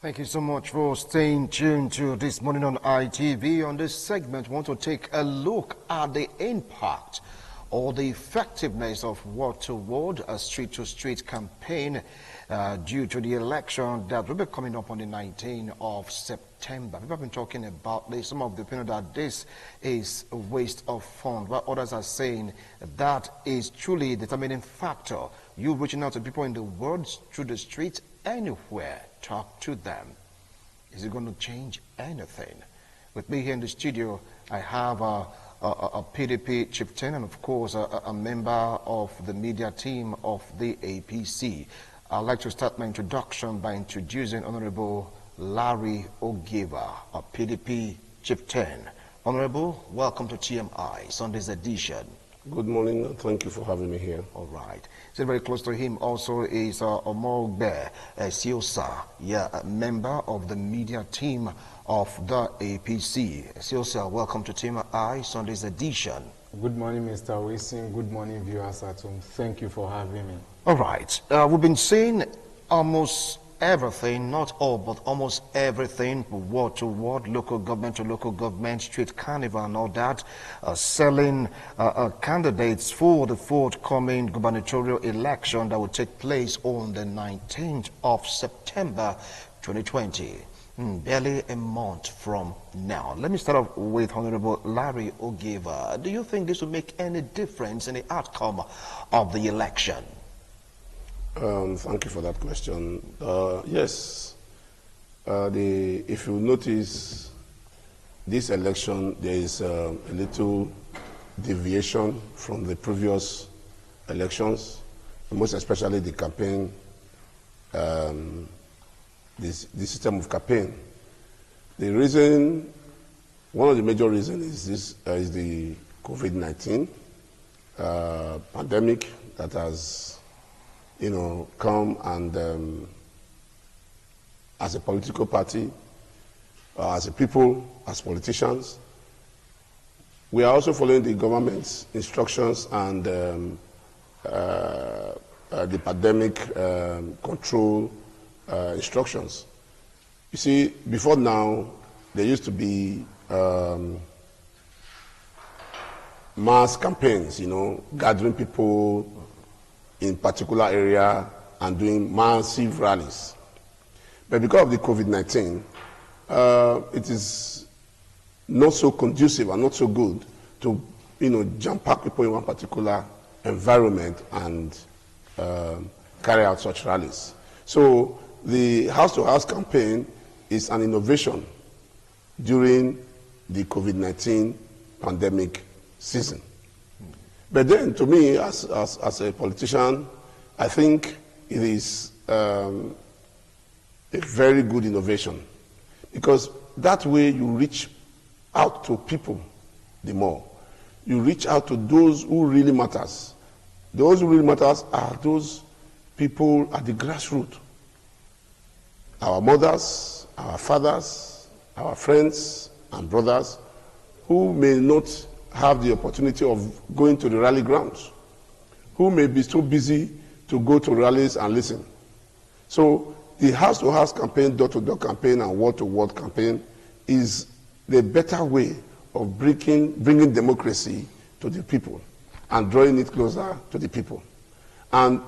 Thank you so much for staying tuned to This Morning on ITV. On this segment, we want to take a look at the impact or the effectiveness of word to word, a street to street campaign due to the election that will be coming up on the 19th of September. People have been talking about this. Some of the opinion that this is a waste of funds, while others are saying that is truly a determining factor. You reaching out to people in the world, through the streets, anywhere, talk to them. Is it going to change anything? With me here in the studio, I have a PDP chieftain and, of course, a member of the media team of the APC. I'd like to start my introduction by introducing Honorable Larry Ogiva, a PDP chieftain. Honorable, welcome to TMI, Sunday's edition. Good morning, and thank you for having me here. All right. So very close to him also is Omogbe Siosa, a member of the media team of the APC. Siosa, welcome to TMI, Sunday's edition. Good morning, Mr. Wilson. Good morning, viewers at home. Thank you for having me. All right. We've been seeing almost everything, not all, but almost everything, word to word, local government to local government, street carnival and all that, selling candidates for the forthcoming gubernatorial election that will take place on the 19th of September 2020. Barely a month from now. Let me start off with Honorable Larry Ogiva. Do you think this will make any difference in the outcome of the election? Thank you for that question. Yes, if you notice, this election, there is a little deviation from the previous elections, most especially the campaign, the system of campaign. The reason, one of the major reasons is the COVID-19 pandemic that has come, and as a political party, as a people, as politicians, we are also following the government's instructions and the pandemic control instructions. You see, before now, there used to be mass campaigns, gathering people in particular area and doing massive rallies. But because of the COVID-19, it is not so conducive and not so good to, jam-pack people in one particular environment and carry out such rallies. So the house-to-house campaign is an innovation during the COVID-19 pandemic season. But then, to me, as a politician, I think it is a very good innovation, because that way you reach out to people the more. You reach out to those who really matters. Those who really matters are those people at the grassroots. Our mothers, our fathers, our friends and brothers who may not have the opportunity of going to the rally grounds, who may be too busy to go to rallies and listen. So the house-to-house campaign, door-to-door campaign, and word-to-word campaign is the better way of bringing democracy to the people and drawing it closer to the people. And,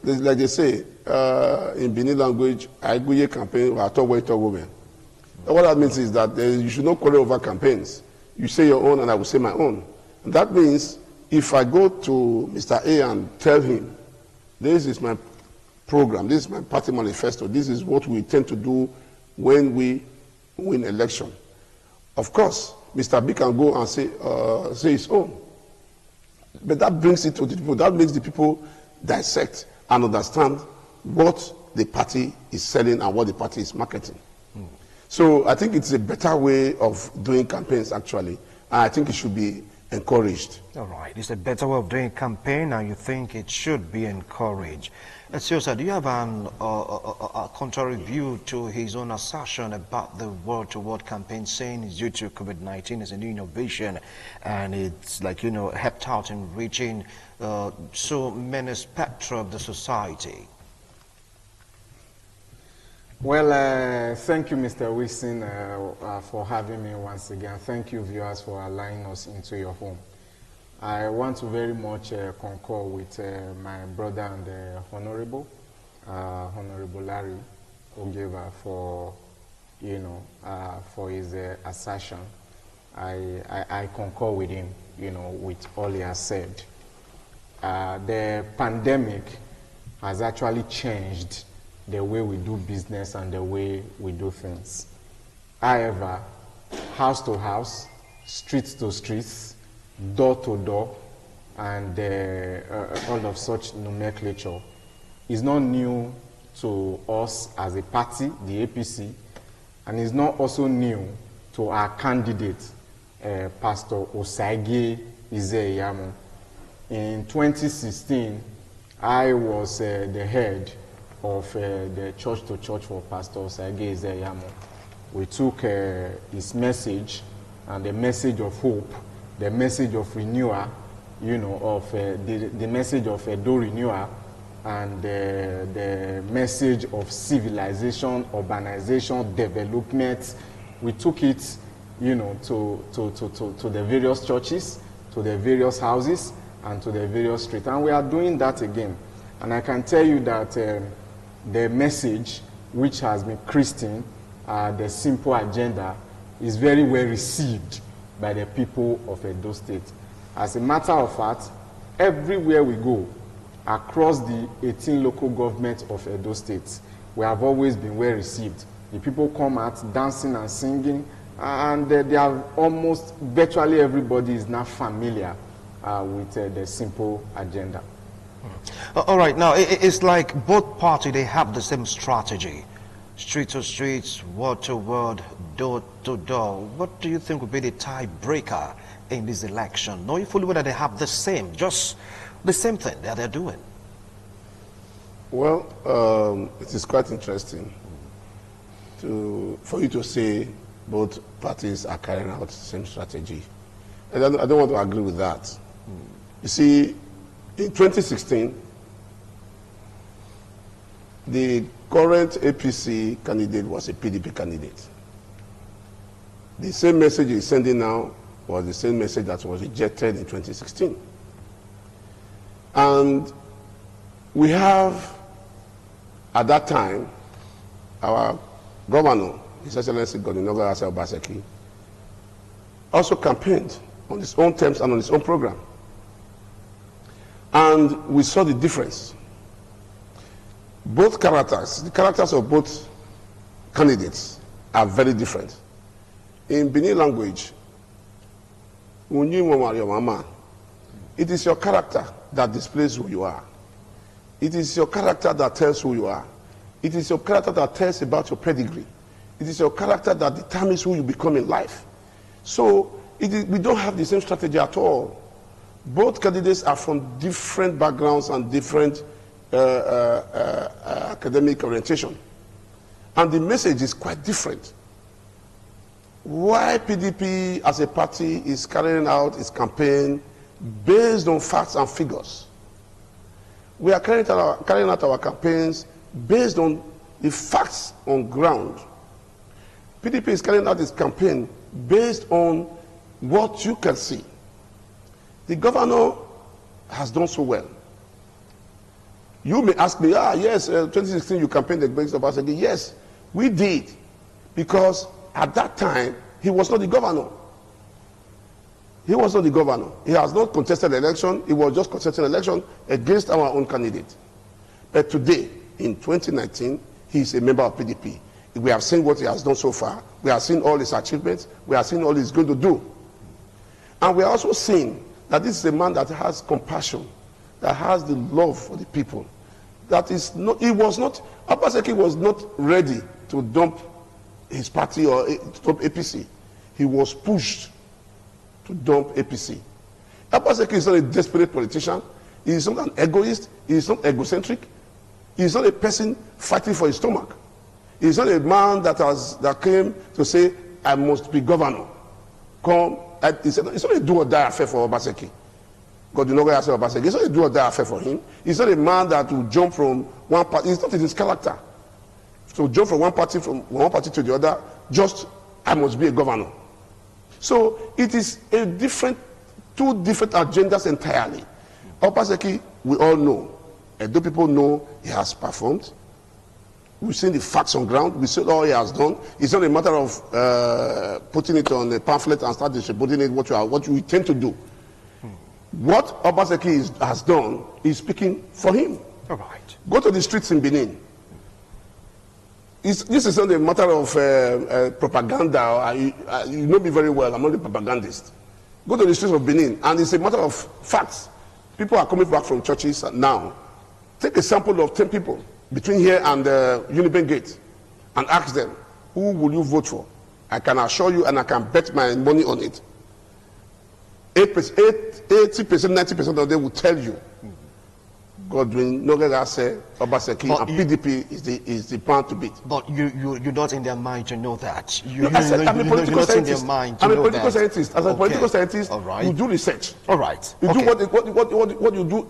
like they say, in Benin language, Aiguye campaign, what that means is that you should not quarrel over campaigns. You say your own and I will say my own. And that means if I go to Mr. A and tell him, this is my program, this is my party manifesto, this is what we intend to do when we win election. Of course, Mr. B can go and say his own. But that brings it to the people. That makes the people dissect and understand what the party is selling and what the party is marketing. So I think it's a better way of doing campaigns, actually, and I think it should be encouraged. All right, it's a better way of doing campaign, and you think it should be encouraged. Siosa, do you have a contrary view to his own assertion about the word-to-word campaign, saying it's due to COVID-19 as a new innovation, and it's helped out in reaching so many spectra of the society? Well, thank you, Mr. Wilson, for having me once again. Thank you, viewers, for allowing us into your home. I want to very much concur with my brother and Honorable Larry Ogeva for, for his assertion. I concur with him, with all he has said. The pandemic has actually changed the way we do business and the way we do things. However, house to house, street to streets, door to door, and all of such nomenclature is not new to us as a party, the APC, and is not also new to our candidate, Pastor Osagie Izeyamo. In 2016, I was the head of the church to church for Pastor Osagie Izeyamo. We took his message and the message of hope, the message of renewal, of the message of EDO renewal, and the message of civilization, urbanization, development. We took it, to the various churches, to the various houses, and to the various streets. And we are doing that again. And I can tell you that the message, which has been christened the simple agenda, is very well received by the people of Edo State. As a matter of fact, everywhere we go, across the 18 local governments of Edo State, we have always been well received. The people come out dancing and singing, and they are almost, virtually everybody is now familiar with the simple agenda. All right, now it's like both parties, they have the same strategy. Street to street, word to word, door to door. What do you think would be the tiebreaker in this election? Knowing fully well that they have just the same thing that they're doing. Well, it is quite interesting for you to say both parties are carrying out the same strategy. And I don't want to agree with that. You see, in 2016, the current APC candidate was a PDP candidate. The same message he's sending now was the same message that was rejected in 2016. And we have, at that time, our governor, His Excellency Godwin Obaseki, also campaigned on his own terms and on his own program. And we saw the difference. Both characters, the characters of both candidates are very different. In Benin language, it is your character that displays who you are. It is your character that tells who you are. It is your character that tells about your pedigree. It is your character that determines who you become in life. So we don't have the same strategy at all. Both candidates are from different backgrounds and different academic orientation. And the message is quite different. Why PDP as a party is carrying out its campaign based on facts and figures. We are carrying out our campaigns based on the facts on ground. PDP is carrying out its campaign based on what you can see. The governor has done so well. You may ask me, yes, 2016 you campaigned against Obaseki. Yes, we did, because at that time he was not the governor. He was not the governor. He has not contested the election. He was just contesting election against our own candidate. But today, in 2019, he is a member of PDP. We have seen what he has done so far. We have seen all his achievements. We have seen all he's going to do. And we are also seeing that this is a man that has compassion, that has the love for the people. That is not, Obaseki was not ready to dump his party or to dump APC. He was pushed to dump APC. Obaseki is not a desperate politician. He is not an egoist. He is not egocentric. He is not a person fighting for his stomach. He is not a man that came to say, I must be governor. It's not a do or die affair for Obaseki. God, you know where I say Obaseki. It's not a do or die affair for him. He's not a man that will jump from one part. It's not in his character. So jump from one party to the other, just I must be a governor. So it is a two different agendas entirely. Obaseki, we all know, and though people know he has performed, we've seen the facts on ground, we see all he has done. It's not a matter of putting it on a pamphlet and start distributing it, what you intend to do. What Obaseki has done is speaking for him. All right. Go to the streets in Benin. This is not a matter of propaganda. You know me very well. I'm not a propagandist. Go to the streets of Benin, and it's a matter of facts. People are coming back from churches now. Take a sample of 10 people between here and Uniben Gate and ask them, who will you vote for? I can assure you, and I can bet my money on it. 80%, 90% of them will tell you Godwin, Nogeda, Obaseki, and PDP is the plan to beat. But you're not in their mind to know that. I'm a political scientist. I'm a political scientist. As a political scientist, right. You do research. All right. You do what you do.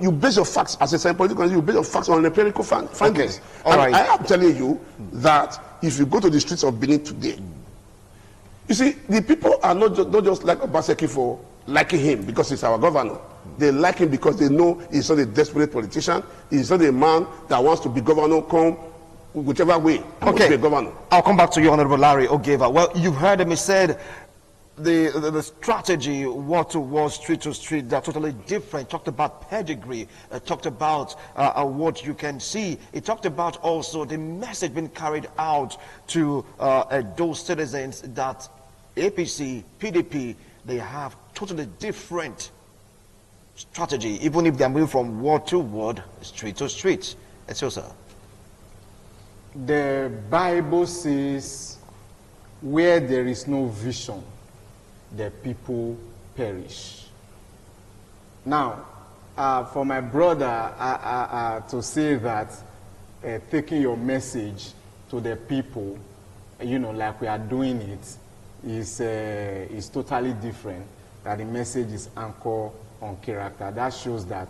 You base your facts as a political scientist. You base your facts on empirical findings. Okay. All right. I am telling you that if you go to the streets of Benin today, you see the people are not just like Obaseki for liking him because he's our governor. They like him because they know he's not a desperate politician. He's not a man that wants to be governor, come whichever way. Okay, be a governor. I'll come back to you, Honorable Larry Ogeva. Well, you've heard him. He said the strategy, word to word, street to street, they're totally different. Talked about pedigree, talked about what you can see. He talked about also the message being carried out to those citizens that APC, PDP, they have totally different strategy, even if they're moving from word to word, street to street. It's so, sir. The Bible says, where there is no vision, the people perish. Now, for my brother to say that taking your message to the people, like we are doing it, is totally different. That the message is anchored on character. That shows that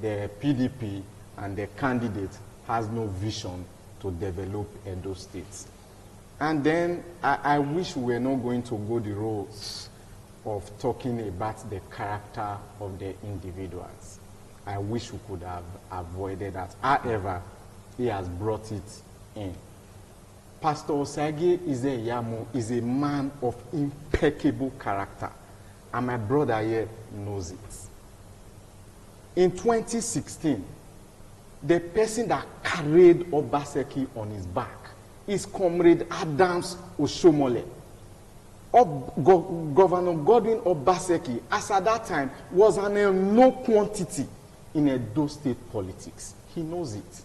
the PDP and the candidate has no vision to develop Edo State. And then I wish we were not going to go the roads of talking about the character of the individuals. I wish we could have avoided that. However, he has brought it in. Pastor Osage is a man of impeccable character. And my brother here knows it. In 2016, the person that carried Obaseki on his back is Comrade Adams Oshomole. Governor Godwin Obaseki, as at that time, was an unknown quantity in Edo State politics. He knows it.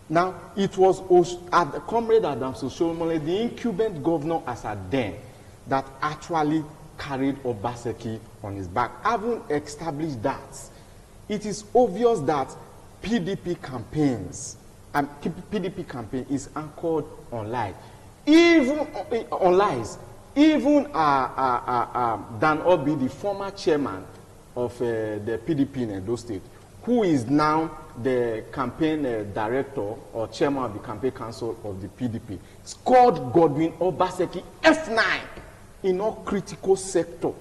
Now, it was Comrade Adams Oshomole, the incumbent governor as at then, that actually carried Obaseki on his back. Having established that, it is obvious that PDP campaign is anchored on lies. Even on lies. Even Dan Obi, the former chairman of the PDP in Edo State, who is now the campaign director or chairman of the campaign council of the PDP, scored Godwin Obaseki F9 in all critical sector,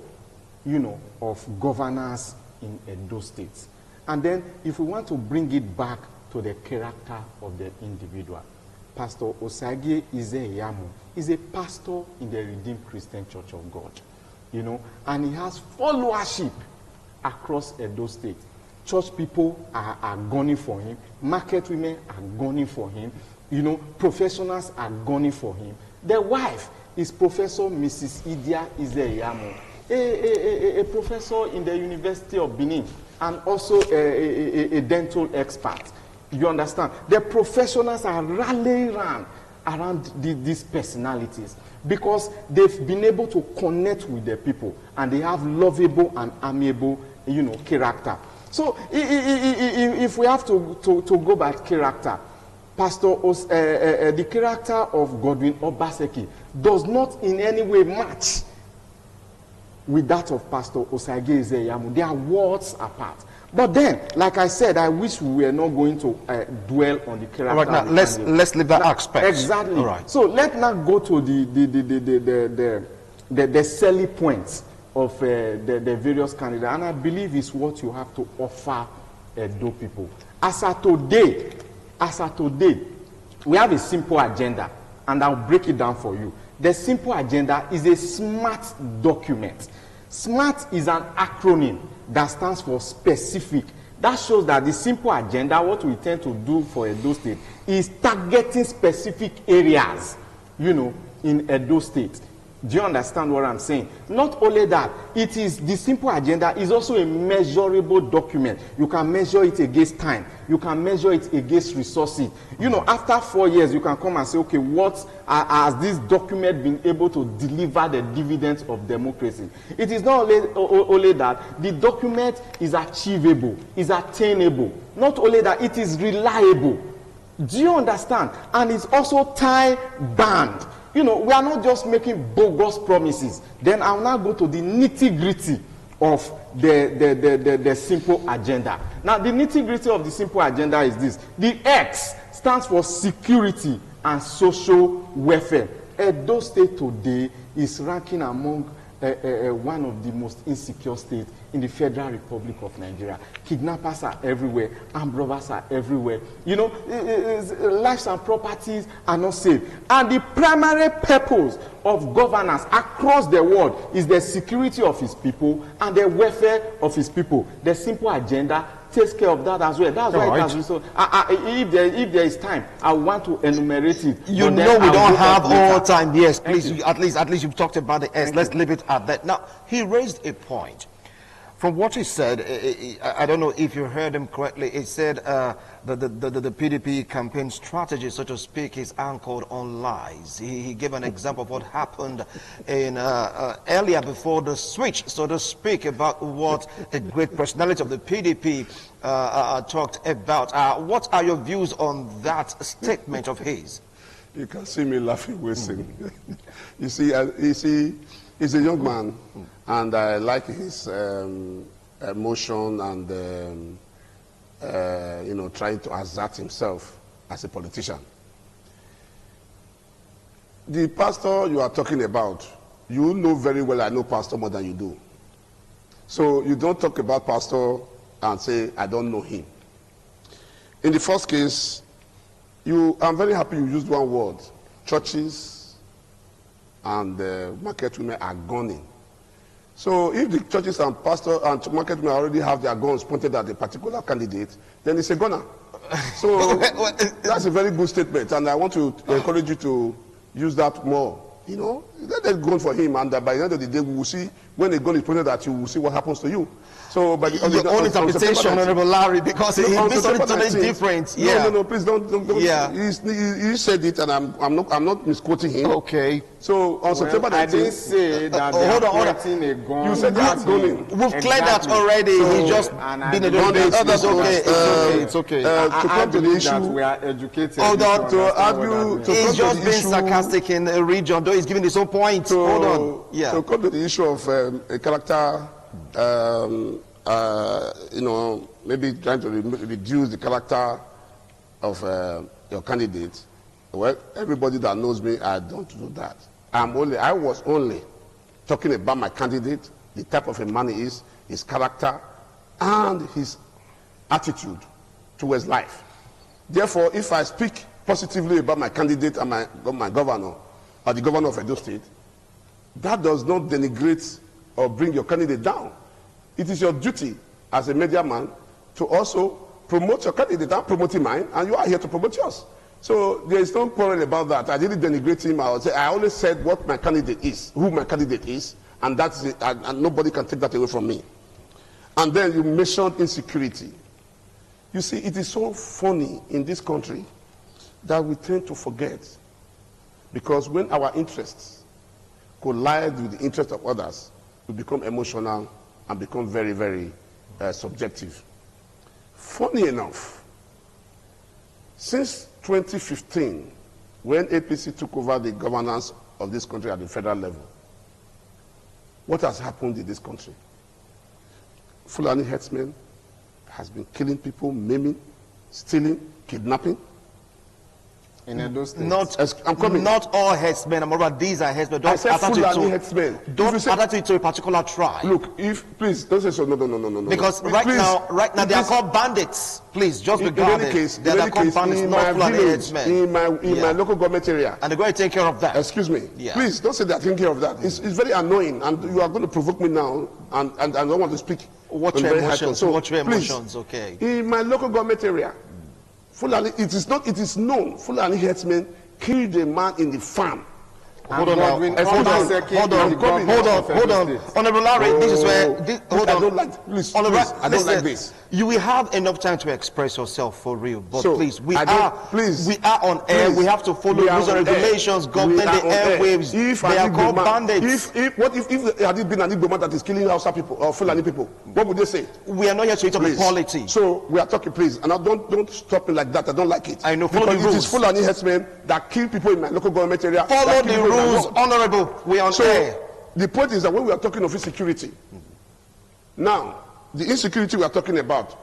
of governance in Edo State. And then, if we want to bring it back to the character of the individual, Pastor Osage Ize-Iyamu is a pastor in the Redeemed Christian Church of God, and he has followership across Edo State. Church people are gunning for him. Market women are gunning for him. Professionals are gunning for him. The wife is Professor Mrs. Idia Ize-Iyamu, a professor in the University of Benin, and also a dental expert. You understand? The professionals are rallying around these personalities because they've been able to connect with the people and they have lovable and amiable, character. So if we have to go by character, the character of Godwin Obaseki does not in any way match with that of Pastor Osage Ize-Iyamu. They are worlds apart. But then, like I said, I wish we were not going to dwell on the character. All right, now let's leave that aspect. Exactly. All right. So let's now go to the selling points of the various candidates, and I believe it's what you have to offer Edo people. As of today, we have a simple agenda, and I'll break it down for you. The simple agenda is a SMART document. SMART is an acronym that stands for specific. That shows that the simple agenda, what we tend to do for Edo State, is targeting specific areas, in Edo State. Do you understand what I'm saying? Not only that, it is the simple agenda is also a measurable document. You can measure it against time. You can measure it against resources. After 4 years, you can come and say, okay, what has this document been able to deliver the dividends of democracy? It is not only that, the document is achievable, is attainable. Not only that, it is reliable. Do you understand? And it's also time-bound. We are not just making bogus promises. Then I'll now go to the nitty-gritty of the simple agenda. Now, the nitty-gritty of the simple agenda is this. The X stands for security and social welfare. Edo State today is ranking among one of the most insecure states in the Federal Republic of Nigeria. Kidnappers are everywhere, armed robbers are everywhere. Lives and properties are not safe. And the primary purpose of governance across the world is the security of his people and the welfare of his people. The simple agenda takes care of that as well. That's why it has been so. If there is time, I want to enumerate it. We don't have all time. Yes, please. At least you've talked about the S. Let's leave it at that. Now, he raised a point. From what he said, I don't know if you heard him correctly. He said the PDP campaign strategy, so to speak, is anchored on lies. He gave an example of what happened in earlier before the switch, so to speak, about what a great personality of the PDP talked about. What are your views on that statement of his? You can see me laughing, wasting. You see, he's a young man, and I like his emotion and trying to assert himself as a politician. The pastor you are talking about, you know very well I know pastor more than you do. So you don't talk about pastor and say I don't know him. In the first case, I'm very happy you used one word. Churches and market women are gunning. So if the churches and pastors and market women already have their guns pointed at a particular candidate, then it's a gunner. So that's a very good statement, and I want to encourage you to use that more. Let them gun for him, and by the end of the day, we will see when a gun is pointed at you, we will see what happens to you. So, but your own interpretation, Honorable Larry, because it means something different. No, please don't. Yeah. He said it, and I'm not misquoting him. Okay. So on September 19th, I didn't say that they are pointing a gun. You said they are gunning. We've cleared that already. So, he just been a little bit. It's okay. To come to the issue, we are educated. Hold on, to argue. He's just being sarcastic in the region, though he's giving his own point. Hold on. Yeah. To come to the issue of a character. Maybe trying to reduce the character of your candidate. Well, everybody that knows me, I don't do that. I was only talking about my candidate, the type of a man he is, his character, and his attitude towards life. Therefore, if I speak positively about my candidate and my governor, or the governor of Edo State, that does not denigrate or bring your candidate down. It is your duty as a media man to also promote your candidate. I'm promoting mine, and you are here to promote yours. So there is no quarrel about that. I didn't denigrate him. I always said what my candidate is, who my candidate is, and that's it, and nobody can take that away from me. And then you mentioned insecurity. You see, it is so funny in this country that we tend to forget, because when our interests collide with the interests of others, we become emotional and become very, very subjective. Funny enough, since 2015, when APC took over the governance of this country at the federal level, what has happened in this country? Fulani herdsmen has been killing people, maiming, stealing, kidnapping. In Edo State. Not all headsmen, but these are headsmen. Don't I said Fulani headsmen. Don't attach it to a particular tribe. Look, please don't say so. No. Because Please, right now they are called bandits. Please, just regard it. They are called bandits, not Fulani headsmen. In my local government area. And they're going to take care of that. Excuse me. Yeah. Please don't say they're taking care of that. It's very annoying, and you are going to provoke me now, and I don't want to speak. Watch your emotions. So, watch your please, emotions. Okay. In my local government area, Fulani, it is known, Fulani headsmen killed a man in the farm. Hold on. Honorable Larry, this is where. Hold on. I don't like. Please, I don't like this. You will have enough time to express yourself for real, but So, please, we I are on air. Please, We have to follow we are rules and on air. regulations, government, We are the on air. airwaves. If They are Adigbo called man- bandits. If had it been an Igbo man that is killing Hausa people or Fulani people, what would they say? We are not here to eat up Please. equality. So we are talking, please, and don't stop me like that. I don't like it. I know, follow because the it is rules. Fulani headsmen that kill people in my local government area. Follow that the kill people in my rules, ward. honorable. We are on So air. the point is that when we are talking of insecurity, now the insecurity we are talking about,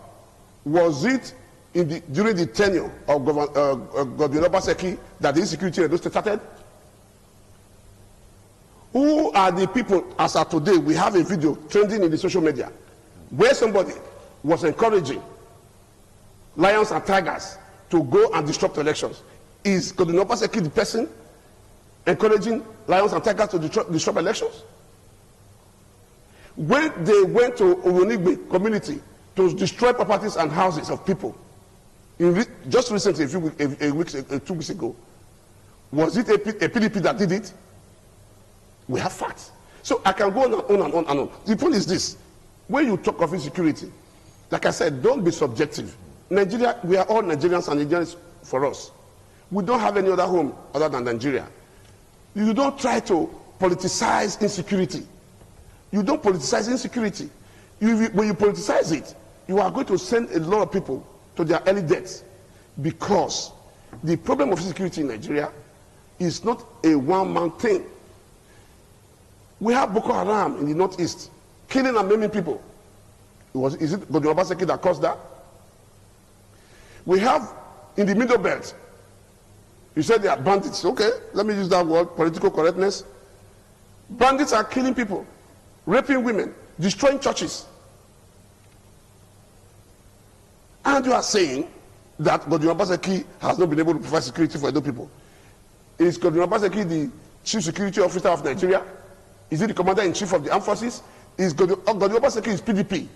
was it during the tenure of Godwin Obaseki that the insecurity in Edo State started? Who are the people, as of today, we have a video trending in the social media where somebody was encouraging lions and tigers to go and disrupt elections? Is Godwin Obaseki the person encouraging lions and tigers to disrupt elections? When they went to Oronigbe community to destroy properties and houses of people, just recently, 2 weeks ago, was it a PDP that did it? We have facts. So I can go on. The point is this: when you talk of insecurity, like I said, don't be subjective. Nigeria, we are all Nigerians, and Nigerians for us. We don't have any other home other than Nigeria. You don't try to politicize insecurity. You don't politicize insecurity. When you politicize it, you are going to send a lot of people to their early deaths, because the problem of insecurity in Nigeria is not a one-man thing. We have Boko Haram in the northeast, killing and maiming people. Is it Godwin Obaseki that caused that? We have in the Middle Belt, you said they are bandits. Okay, let me use that word, political correctness. Bandits are killing people, raping women, destroying churches. And you are saying that Godwin Obaseki has not been able to provide security for Edo people. Is Godwin Obaseki the chief security officer of Nigeria? Is he the commander-in-chief of the armed forces? Is Godwin Obaseki is PDP?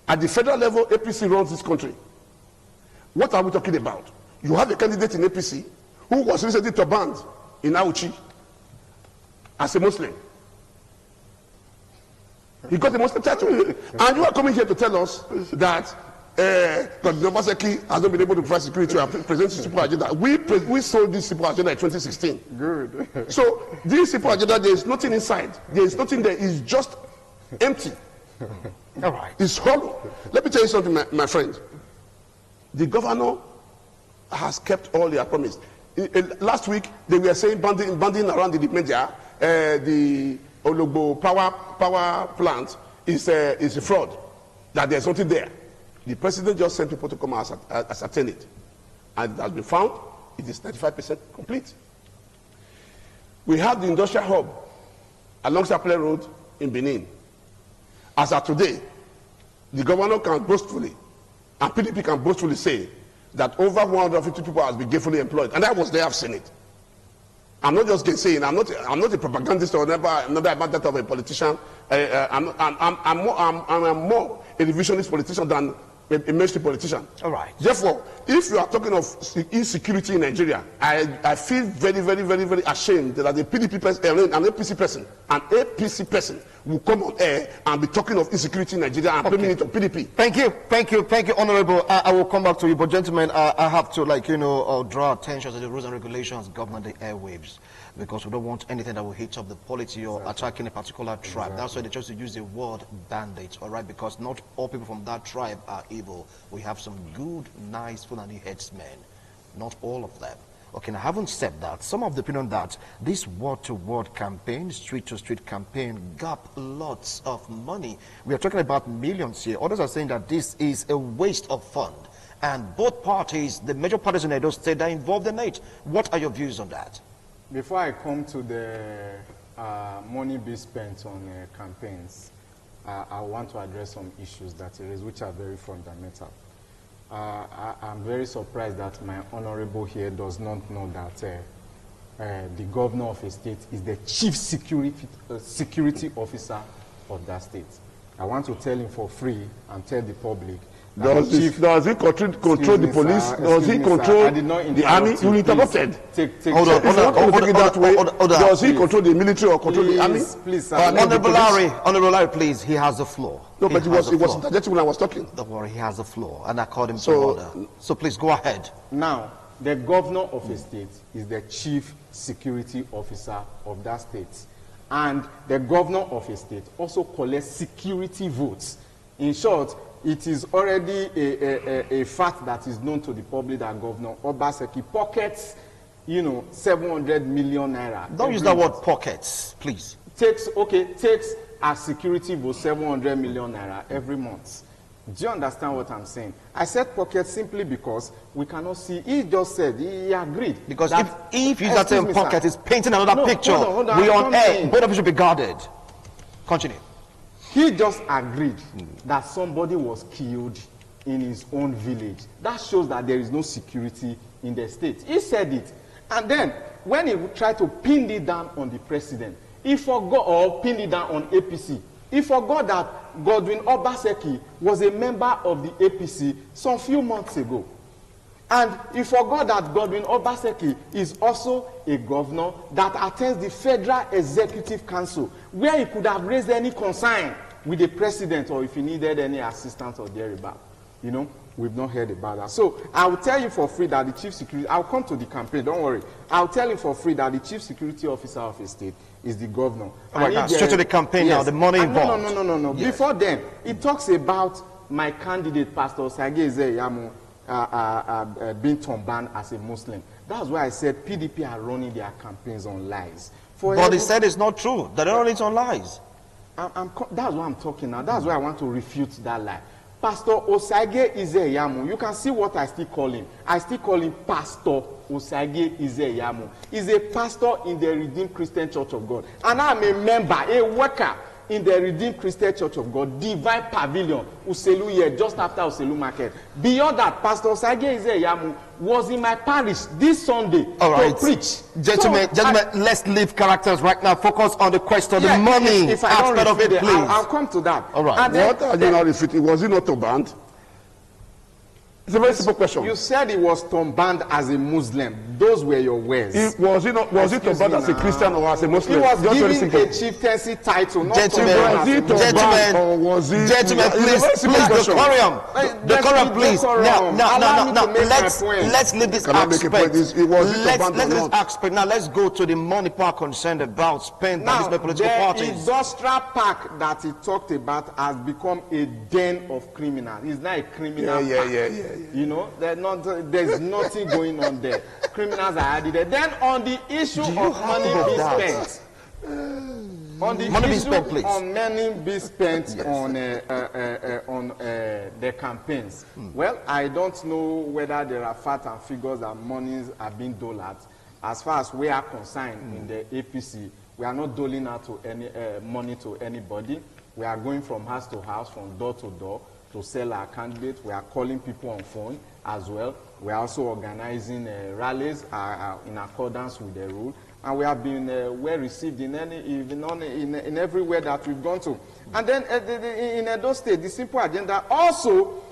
At the federal level, APC runs this country. What are we talking about? You have a candidate in APC who was recently turbaned in Auchi as a Muslim. He got a Muslim title. And you are coming here to tell us that Godwin Obaseki has not been able to provide security or present this simple agenda. We sold this simple agenda in 2016. Good. So this simple agenda, there is nothing inside. There is nothing there. It's just empty. All right. It's hollow. Let me tell you something, my friend. The governor has kept all their promise. Last week, they were saying banding around the media, the Ologbo power plant is a fraud, that there's something there. The president just sent people to come and ascertain it. And it has been found, it is 95% complete. We have the industrial hub along Sapele Road in Benin. As of today, the governor can boastfully, and PDP can boastfully say that over 150 people has been gainfully employed. And I was there, I've seen it. I'm not just saying, I'm not a propagandist or never about that of a politician. I'm more a revisionist politician than a mainstream politician. All right. Therefore, if you are talking of insecurity in Nigeria, I feel very, very, very, very ashamed that a PDP person, an APC person will come on air and be talking of insecurity in Nigeria and blaming it on PDP. Thank you, Honorable. I will come back to you, but gentlemen, I have to, draw attention to the rules and regulations governing the airwaves, because we don't want anything that will hit up the polity or attacking a particular tribe. That's why they chose to use the word bandit, all right? Because not all people from that tribe are evil. We have some good, nice Fulani headsmen, not all of them. Okay, now having said that, some of the opinion that this word-to-word campaign, street-to-street campaign, got lots of money. We are talking about millions here. Others are saying that this is a waste of fund. And both parties, the major parties in Edo State, are involved in it. What are your views on that? Before I come to the money being spent on campaigns, I want to address some issues that raised, which are very fundamental. I'm very surprised that my honorable here does not know that the governor of a state is the chief security officer of that state. I want to tell him for free and tell the public. Does he control the police? Does he control the army? You interrupted. Hold on. Does he control the military or control the army? Please, Honorable Larry, please, he has the floor. No, but it was interjecting when I was talking. Don't worry, he has the floor, and I called him to order. So please go ahead. Now, the governor of a state is the chief security officer of that state. And the governor of a state also collects security votes. In short, it is already a fact that is known to the public that Governor Obaseki pockets, 700 million naira. Don't use that word pockets, please. Takes as security vote 700 million naira every month. Do you understand what I'm saying? I said pockets simply because we cannot see. He just said, he agreed. Because if you use that term pocket, it's painting another picture. Hold on, we on air. Both of you should be guarded. Continue. He just agreed that somebody was killed in his own village. That shows that there is no security in the state. He said it. And then, when he tried to pin it down on the president, he forgot, or pin it down on APC, he forgot that Godwin Obaseki was a member of the APC some few months ago. And he forgot that Godwin Obaseki is also a governor that attends the Federal Executive Council, where he could have raised any concern with the president or if he needed any assistance or thereabout. We've not heard about that. So I will tell you for free that the chief security, I'll come to the campaign, don't worry. I'll tell you for free that the chief security officer of a state is the governor. All right, now, straight to the campaign now, the money involved. No. Yes. Before then, it talks about my candidate, Pastor Osage Ezeyamu, being turbaned as a Muslim. That's why I said PDP are running their campaigns on lies. But they said it's not true. They're running it on lies. That's why I'm talking now. That's why I want to refute that lie. Pastor Osage Ezeyamu, you can see what I still call him. I still call him Pastor Osage Ezeyamu. He's a pastor in the Redeemed Christian Church of God. And I'm a member, a worker in the Redeemed Christian Church of God, Divine Pavilion, Uselu here, just after Uselu Market. Beyond that, Pastor Osage Ezeyamu was in my parish this Sunday to preach. Gentlemen, let's leave characters right now. Focus on the question, the money aspect of it, please. I'll come to that. All right. What are you not refuting? Was he not banned? It's a very simple question. You said he was banned as a Muslim. Those were your words. Was he banned as a Christian or as a Muslim? He was given a chieftaincy title. Gentlemen, please, decorum, please. Now, let's leave this aspect. Now, let's go to the money part concerned about spent by these political parties. The industrial park that he talked about has become a den of criminals. It's not a criminal park. There's nothing going on there. Criminals are added there. Then on the issue of money being spent, on the issue of money being spent on the campaigns, well, I don't know whether there are facts and figures that monies are being doled out. As far as we are concerned in the APC, we are not doling out to any money to anybody. We are going from house to house, from door to door, to sell our candidates. We are calling people on phone as well. We are also organizing rallies in accordance with the rule. And we have been well received in everywhere that we've gone to. And then in Edo State, the simple agenda also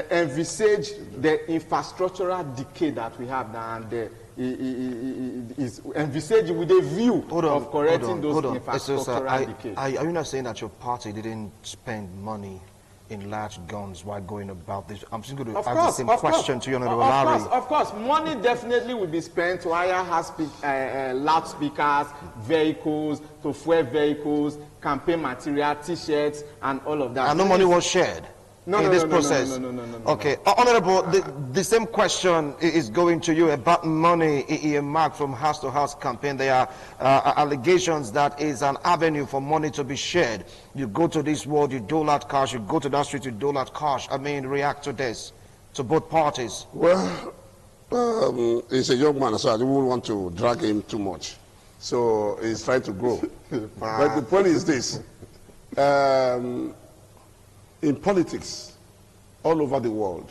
envisage the infrastructural decay that we have now, and is envisaged with a view of correcting those infrastructural decay. Are you not saying that your party didn't spend money in large guns while going about this? I'm just going to ask the same question to you, Honorable Larry. Of course, money definitely will be spent to hire loudspeakers, vehicles, to fuel vehicles, campaign material, T-shirts, and all of that. And no money was shared. in this process? No. Okay, Honorable, the same question is going to you about money earmarked from house to house campaign. There are allegations that is an avenue for money to be shared. You go to this ward, you dole out cash. You go to that street, you dole out cash. I mean, react to this, to both parties. Well, he's a young man, so I don't want to drag him too much. So he's trying to grow. But the point is this. In politics, all over the world,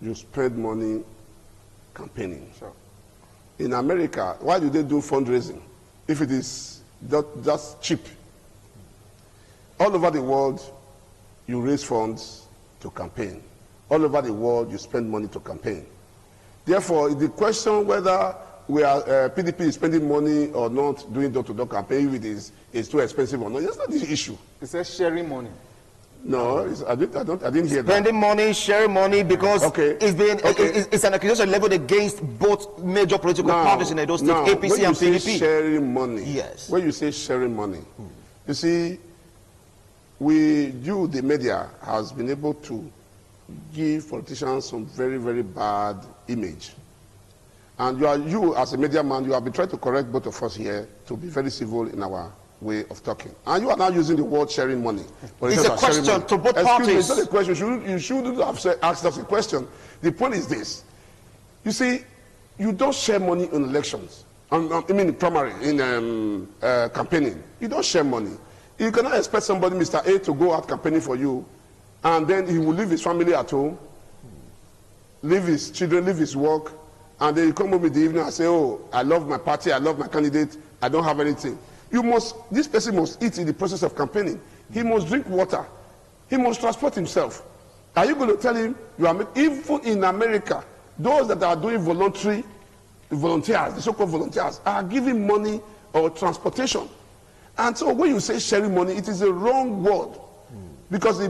you spend money campaigning. Sure. In America, why do they do fundraising if it is just cheap? All over the world, you raise funds to campaign. All over the world, you spend money to campaign. Therefore, the question whether we are PDP is spending money or not doing door-to-door campaign, if it is too expensive or not, that's not the issue. It says sharing money. No, I didn't hear that. Spending money, sharing money, because it's an accusation leveled against both major political parties in Edo State, APC and PDP. When you say sharing money, yes. When you say sharing money, you see, the media, has been able to give politicians some very, very bad image. And you as a media man, you have been trying to correct both of us here to be very civil in our way of talking. And you are now using the word sharing money. It's a question to both parties. It's not a question. You shouldn't have asked us a question. The point is this. You see, you don't share money in elections. I mean, primary, in campaigning. You don't share money. You cannot expect somebody, Mr. A, to go out campaigning for you, and then he will leave his family at home, leave his children, leave his work, and then you come home in the evening and say, oh, I love my party, I love my candidate, I don't have anything. This person must eat in the process of campaigning. He must drink water. He must transport himself. Are you going to tell him, even in America, those that are doing volunteers, the so-called volunteers, are giving money or transportation. And so when you say sharing money, it is a wrong word. Because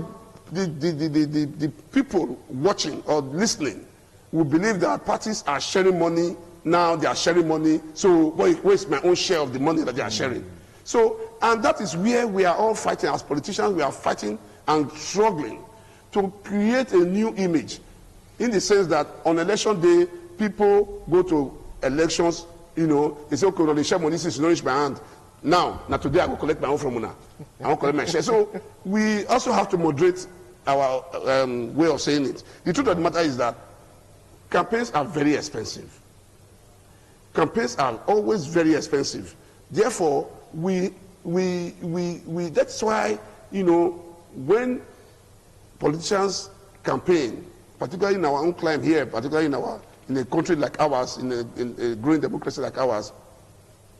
the people watching or listening will believe that parties are sharing money. Now they are sharing money, so where's my own share of the money that they are sharing? So, and that is where we are all fighting as politicians. We are fighting and struggling to create a new image, in the sense that on election day, people go to elections, they say, okay, they share money since you nourish my hand. Now today I will collect my own from Una. I will collect my share. So we also have to moderate our way of saying it. The truth of the matter is that campaigns are very expensive. Campaigns are always very expensive. Therefore, that's why, when politicians campaign, particularly in our own climate here, particularly in a country like ours, in a growing democracy like ours,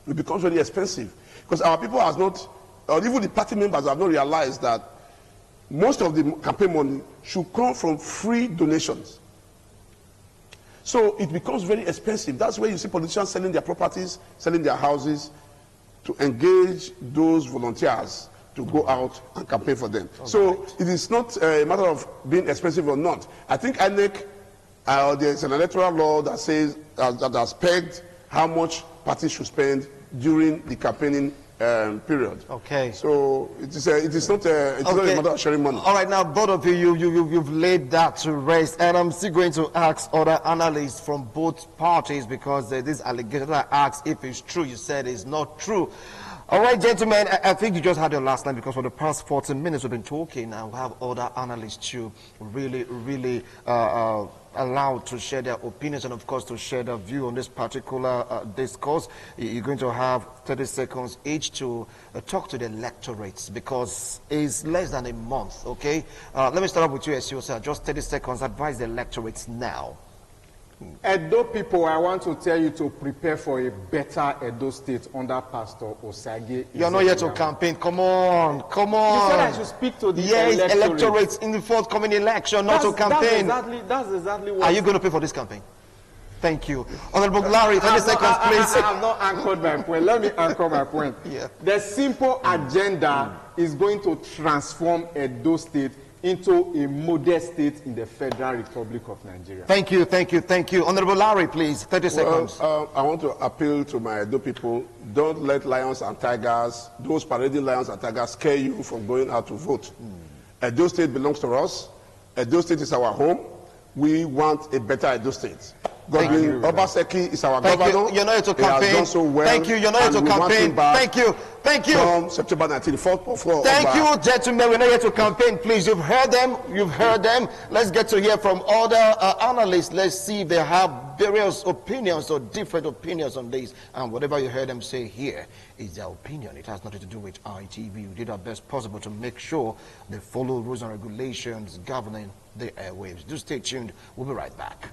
it becomes very expensive. Because our people has not, or even the party members have not realized that most of the campaign money should come from free donations. So it becomes very expensive. That's where you see politicians selling their properties, selling their houses, to engage those volunteers to go out and campaign for them. It is not a matter of being expensive or not. I think INEC, there's an electoral law that says, that has pegged how much parties should spend during the campaigning period. Okay. So it is not a matter of sharing money. All right, now both of you've laid that to rest, and I'm still going to ask other analysts from both parties, because this allegation I asked if it's true. You said it's not true. All right, gentlemen, I think you just had your last line, because for the past 14 minutes we've been talking, and we have other analysts to really allowed to share their opinions and, of course, to share their view on this particular discourse. You're going to have 30 seconds each to talk to the electorates, because it's less than a month, okay? Let me start off with you, SEO, sir. Just 30 seconds. Advise the electorates now. Edo people, I want to tell you to prepare for a better Edo State under Pastor Osage. You're not here to campaign. Come on. You said I should speak to the electorates in the forthcoming election, not to campaign. That's exactly what... Are you going to pay for this campaign? Thank you. Honorable Larry, 30 seconds, please. I have not anchored my point. Let me anchor my point. Yeah. The simple agenda is going to transform Edo State into a model state in the Federal Republic of Nigeria. Thank you. Honorable Larry, please, 30 seconds. I want to appeal to my Edo people. Don't let lions and tigers, those parading lions and tigers, scare you from going out to vote. Edo State belongs to us. Edo State is our home. We want a better Edo State. Godwin Obaseki is our governor. You're not here to campaign. He has done so well. Thank you. You're not here to campaign. Thank you. Thank you. From September 19, Thank you, gentlemen. We're not here to campaign. Please, you've heard them. You've heard them. Let's get to hear from other analysts. Let's see if they have various opinions or different opinions on this. And whatever you heard them say here is their opinion. It has nothing to do with ITV. We did our best possible to make sure they follow rules and regulations governing the airwaves. Do stay tuned. We'll be right back.